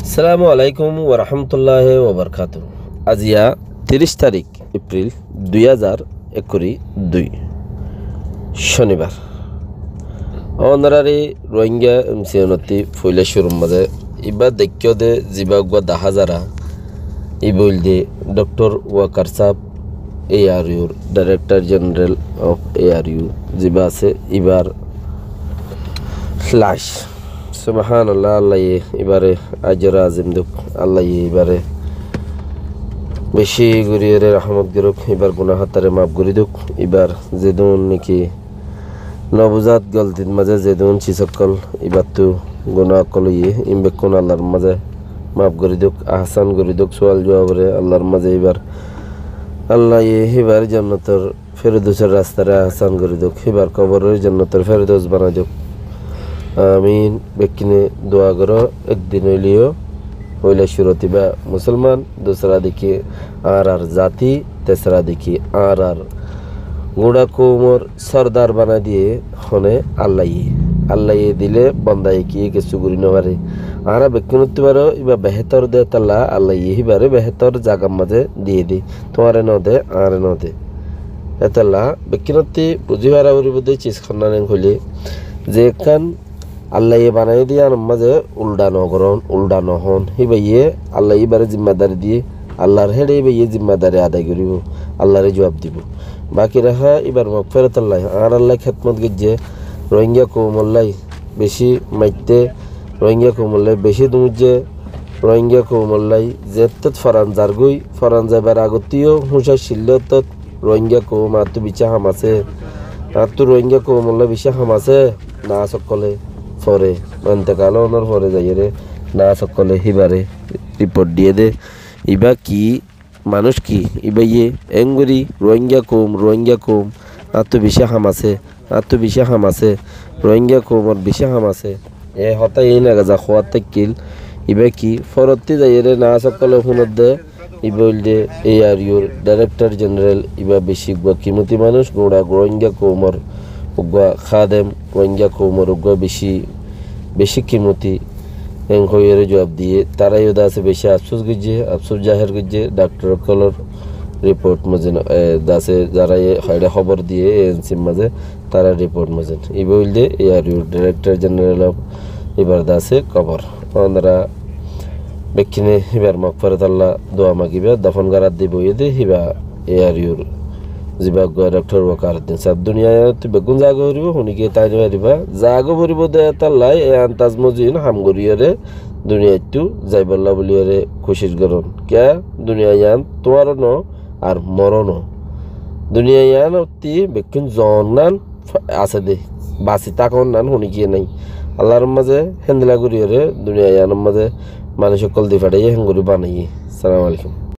আসসালামু আলাইকুম ওরহমতুল্লাহ ওবরকাত। আজিয়া 30 তারিখ এপ্রিল 2022 শনিবার। অনারারি রোহিঙ্গা এমসিওনতি ফইলে শুরুর মাঝে ইবা দেখ্য দে জিবাগুয়া দাহাজারা ইবইল দে ডক্টর ওয়াকার সাহেব ARUর ডাইরেক্টর জেনারেল অফ ARU জিবা আছে ইবার লাশ সুবহানাল্লাহ। আল্লাহ এবারে আজরা আজিম দুঃখ আল্লাহ এবারে বেশি গরিয়ের রহমত গিরুক, এবার গুনাহাতারে মাফ করি দুঃখ। এবার যেদুন নাকি নবজাত গলতির মাঝে যেদুন চিসকল এবার তো গুনা কল ইমবেক্ষণ আল্লাহর মাঝে মাফ করি দুঃখ, আহসান করি দুঃখ। সোয়াল জবাবরে আল্লাহর মাঝে এবার আল্লাহ এবার জান্নাতের ফেরদৌসের রাস্তারে আহসান করি দুঃখ, এবার কবরের জান্নাতের ফেরদৌস বানাই দুঃখ। আমিন বেকিনে দোয়া করো। একদিন হইলেও হইলে সুরতি বা মুসলমান, দোসরা দেখি আর জাতি, তেসরা দেখি আর গোড়া কোমর সর্দার বানা দিয়ে হনে আল্লাহ দিলে বন্দাই কি কিছু করি নেবারে আর বেকিন উঠতে পারো এবার বেহতর দে তাল্লা আল্লাহ হিবারে বেহতর জাগার মাঝে দিয়ে দি তোমারে ন দে আর ন দে এতাল্লা বেকিনতি বুঝিবার বুঝে চিজ খান্না হইলে যে কান আল্লাহ বানাই দিয়ে আর মাঝে উল্টা নহন হিবাইয়ে আল্লাহ এবারে জিম্মাদারি দিয়ে আল্লাহর হেডে এবাইয়ে জিম্মাদারি আদায় করিব, আল্লাহরে জবাব দিব। বাকি রাখা এবার ফেরত আল্লাহ আর আল্লাহ খেদমত গিয়ে রোহিঙ্গা কৌমল্লাই বেশি মাইতে রোহিঙ্গা কৌমল্লাই বেশি দুমুজে রোহিঙ্গা কৌমল্লাই যেত ফরান যাবার আগতীয় হুঁসা শিল্লত রোহিঙ্গা কৌম আত্ম বিচা হামাছে আত্ম রোহিঙ্গা কৌমল্লাই বেশি হামাছে না সকলে পরে অন্তকাল ওনার পরে যাইরে না সকলে হিবারে রিপোর্ট দিয়ে দে ইবা কি মানুষ কি ইবা এঙ্গুরি রোহিঙ্গা কৌম আত্মবিশা হামাছে রোহিঙ্গা কৌমর বিশা হামাছে এ হতা এই না গাজা খোয়ার তাকিল ইবা কি ফরতি যাইরে না সকলে শুনত দে ইবইল দে ARUর ডাইরেক্টর জেনারেল ইবা বেশি কিমতি মানুষ গোড়া রোহিঙ্গা কৌমর উগা খাদেম রোহিঙ্গা কৌমর উগা বেশি কিমতি এর জবাব দিয়ে তারাই ওদা আছে বেশি আফসোস জাহের করছে ডাক্তার কলর রিপোর্ট মজে দাসে যারা হয়টা খবর দিয়ে এএনসির মাঝে তারা রিপোর্ট মজেন ইবইল দে ARUর ডাইরেক্টর জেনারেল অফ এবার দাসে কবর ওনারা বেক্ষিনে হিবার মকফরত আল্লাহ দোয়া মাগিবা দফন গারাত দিব দে হিবা ARUর জিবাগ ডক্টর ওয়াকার সাহেব দুনিয়ায় তুই বেগুন জাগো হরিব শুনিকে তাই নিবারিবা জাগো ভরিব দে তাল্লাই এ আন্তাজ মজিন হামগরিয়ারে দুনিয়াইতু যাইবল্লা বলিয়ারে খুশির গরণ কে দুনিয়ায়ান তোমার ন আর মরণ দুনিয়ায়ান অতি বেগুন জনান আছে দে বাসি তাকন নান শুনিকে নাই আল্লাহর মাঝে হেন্দিলা করিয়ারে দুনিয়ায়ানের মাঝে মানুষ সকল দি ফাটাইয়ে হেঙ্গুরি বানাইয়ে। সালাম আলাইকুম।